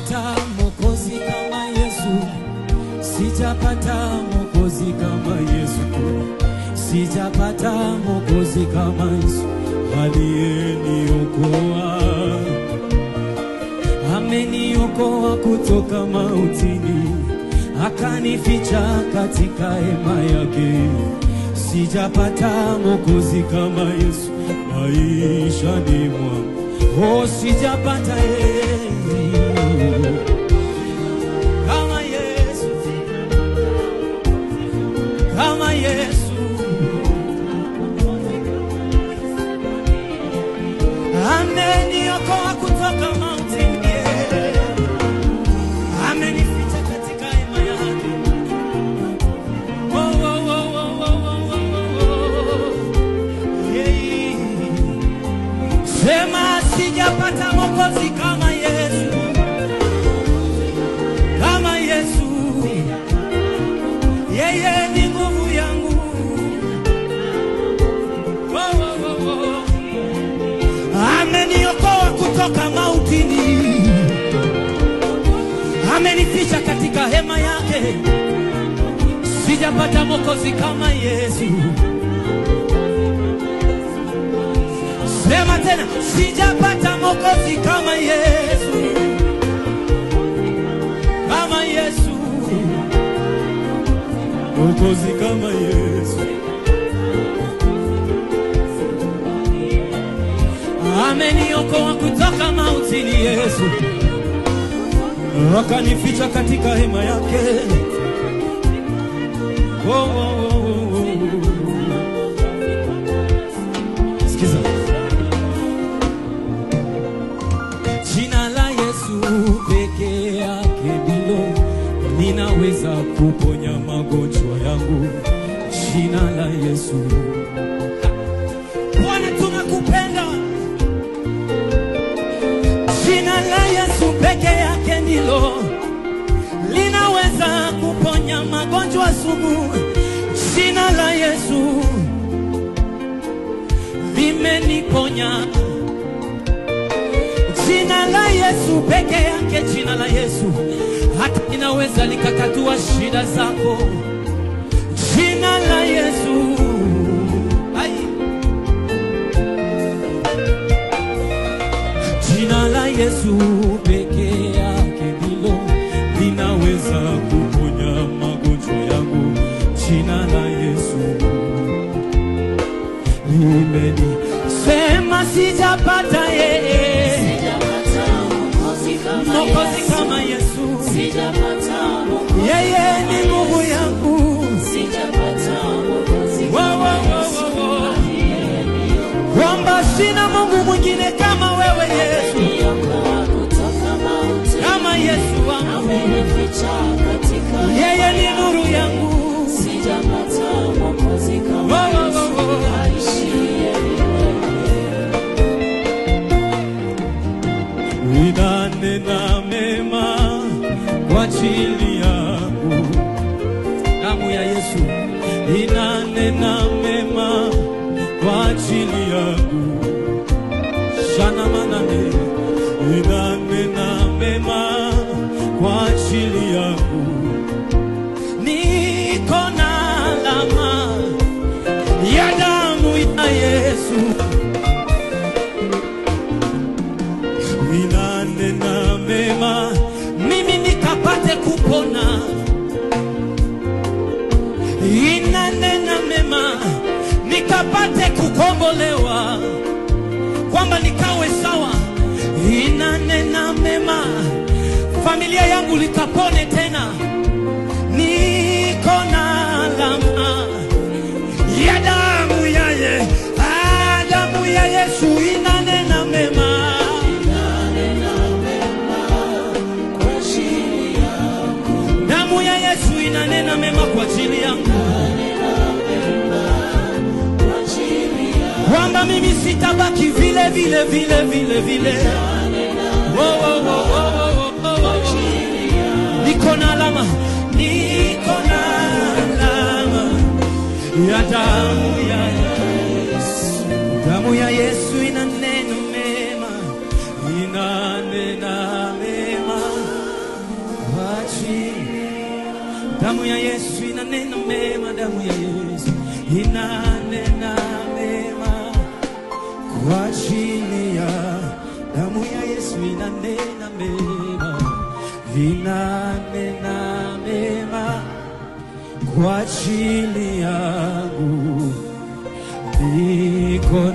Sijapata mwokozi kama Yesu, sijapata mwokozi kama Yesu, sijapata mwokozi kama Yesu aliyeniokoa. Ameniokoa kutoka mautini, akanificha katika hema yake. Sijapata mwokozi kama Yesu maishani mwangu. Oh, sijapata kama Yesu, kama Yesu. Ameniokoa kutoka mautini, amenificha katika hema yake. Oh, oh, oh, oh, oh, oh, oh. Yeah. Sema sijapata mwokozi kama Yesu, kama Yesu. Yeye ni nguvu yangu. Oh, oh, oh, oh. Ameniokoa kutoka mautini, amenificha katika hema yake. Sijapata mwokozi kama Yesu. Sema tena, sijapata mwokozi kama Yesu, kama Yesu. Mwokozi kama Yesu. Ameniokoa kutoka mautini Yesu, akanificha katika hema yake. Oh, oh, oh, oh. Sikiza. Jina la Yesu peke yake ndilo ninaweza kuponya magonjwa yangu. Jina la Yesu. Bwana tunakupenda. Jina la Yesu peke yake ndilo linaweza kuponya magonjwa sugu. Jina la Yesu limeniponya. Jina la Yesu peke yake, jina la Yesu hata inaweza likatatua shida zako. Jina la Yesu. Jina la Yesu peke yake ndilo linaweza kuponya magonjwa yangu. Jina la Yesu limeni. Sema sijapata mwokozi kama Yesu. Yeye ni nguvu yangu. Kwamba sina Mungu mwingine kama wewe Yesu, kama Yesu wangu. Yeye ni nuru yangu. Ninanena mema kwa ajili yangu. Damu ya Yesu inanena mema kwa ajili yangu. Shana manane inanena mema kwa ajili yangu. Niko na alama ya damu ya Yesu. Inanena mema mimi nikapate kupona. Inanena mema nikapate kukombolewa, kwamba nikawe sawa. Inanena mema familia yangu likapone tena. Niko na alama ya damu ya Yesu. Damu ya Yesu inanena mema. Damu ya Yesu inanena mema kwa ajili yangu, kwamba mimi sitabaki vile vile vile vile vile. Oh, oh, oh, oh, oh, oh, oh. Niko na alama, niko na alama ya damu ya Yesu. Damu ya Yesu inanena mema, inanena mema ya Yesu inanena mema, damu ya Yesu inanena mema kwa ajili ya damu ya Yesu inanena mema, inanena mema kwa ajili yangu. Niko